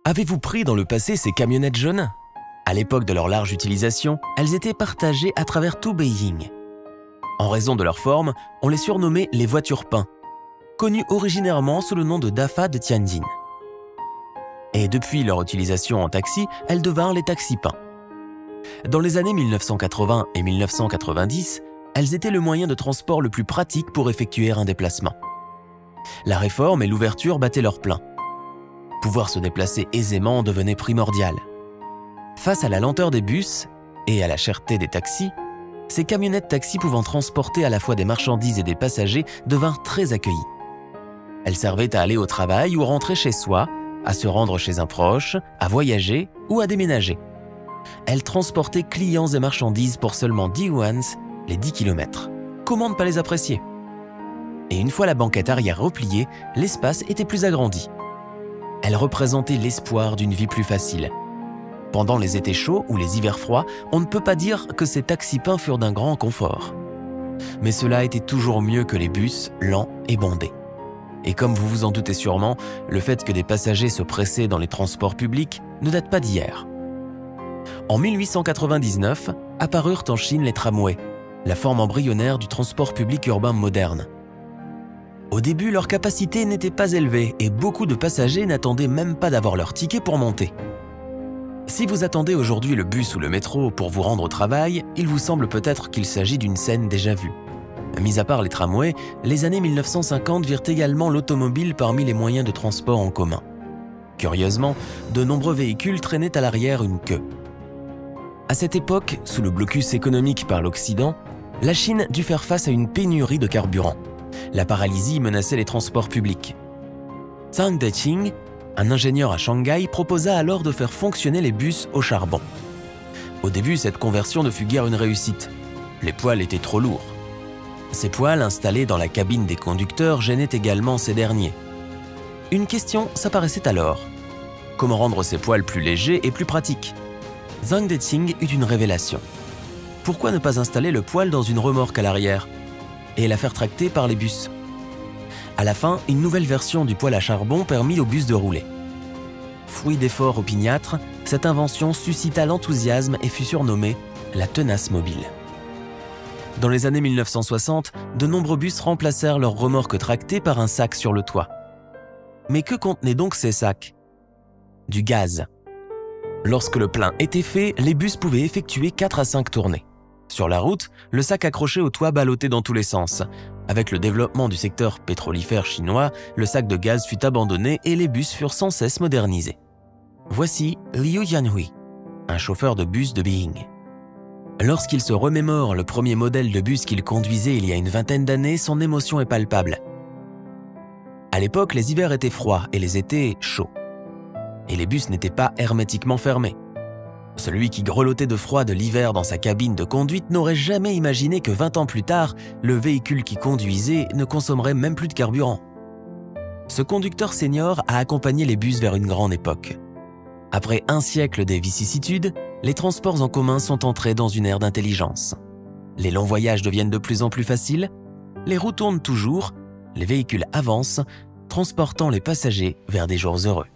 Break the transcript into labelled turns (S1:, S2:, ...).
S1: Avez-vous pris dans le passé ces camionnettes jaunes? À l'époque de leur large utilisation, elles étaient partagées à travers tout Beijing. En raison de leur forme, on les surnommait les voitures pain, connues originairement sous le nom de Dafa de Tianjin. Et depuis leur utilisation en taxi, elles devinrent les taxis pain. Dans les années 1980 et 1990, elles étaient le moyen de transport le plus pratique pour effectuer un déplacement. La réforme et l'ouverture battaient leur plein. Pouvoir se déplacer aisément devenait primordial. Face à la lenteur des bus et à la cherté des taxis, ces camionnettes taxis pouvant transporter à la fois des marchandises et des passagers devinrent très accueillies. Elles servaient à aller au travail ou rentrer chez soi, à se rendre chez un proche, à voyager ou à déménager. Elles transportaient clients et marchandises pour seulement 10 yuans, les 10 km. Comment ne pas les apprécier? Et une fois la banquette arrière repliée, l'espace était plus agrandi. Elles représentaient l'espoir d'une vie plus facile. Pendant les étés chauds ou les hivers froids, on ne peut pas dire que ces taxis peints furent d'un grand confort. Mais cela était toujours mieux que les bus lents et bondés. Et comme vous vous en doutez sûrement, le fait que des passagers se pressaient dans les transports publics ne date pas d'hier. En 1899, apparurent en Chine les tramways, la forme embryonnaire du transport public urbain moderne. Au début, leur capacité n'était pas élevée et beaucoup de passagers n'attendaient même pas d'avoir leur ticket pour monter. Si vous attendez aujourd'hui le bus ou le métro pour vous rendre au travail, il vous semble peut-être qu'il s'agit d'une scène déjà vue. Mis à part les tramways, les années 1950 virent également l'automobile parmi les moyens de transport en commun. Curieusement, de nombreux véhicules traînaient à l'arrière une queue. À cette époque, sous le blocus économique par l'Occident, la Chine dut faire face à une pénurie de carburant. La paralysie menaçait les transports publics. Zhang Deqing, un ingénieur à Shanghai, proposa alors de faire fonctionner les bus au charbon. Au début, cette conversion ne fut guère une réussite. Les poêles étaient trop lourds. Ces poêles installés dans la cabine des conducteurs gênaient également ces derniers. Une question s'apparaissait alors. Comment rendre ces poêles plus légers et plus pratiques? Zhang Deqing eut une révélation. Pourquoi ne pas installer le poêle dans une remorque à l'arrière et la faire tracter par les bus? À la fin, une nouvelle version du poêle à charbon permit aux bus de rouler. Fruit d'efforts opiniâtres, cette invention suscita l'enthousiasme et fut surnommée la tenace mobile. Dans les années 1960, de nombreux bus remplacèrent leurs remorques tractées par un sac sur le toit. Mais que contenaient donc ces sacs? Du gaz. Lorsque le plein était fait, les bus pouvaient effectuer 4 à 5 tournées. Sur la route, le sac accroché au toit ballottait dans tous les sens. Avec le développement du secteur pétrolifère chinois, le sac de gaz fut abandonné et les bus furent sans cesse modernisés. Voici Liu Yanhui, un chauffeur de bus de Beijing. Lorsqu'il se remémore le premier modèle de bus qu'il conduisait il y a une vingtaine d'années, son émotion est palpable. À l'époque, les hivers étaient froids et les étés chauds. Et les bus n'étaient pas hermétiquement fermés. Celui qui grelottait de froid de l'hiver dans sa cabine de conduite n'aurait jamais imaginé que 20 ans plus tard, le véhicule qui conduisait ne consommerait même plus de carburant. Ce conducteur senior a accompagné les bus vers une grande époque. Après un siècle des vicissitudes, les transports en commun sont entrés dans une ère d'intelligence. Les longs voyages deviennent de plus en plus faciles, les roues tournent toujours, les véhicules avancent, transportant les passagers vers des jours heureux.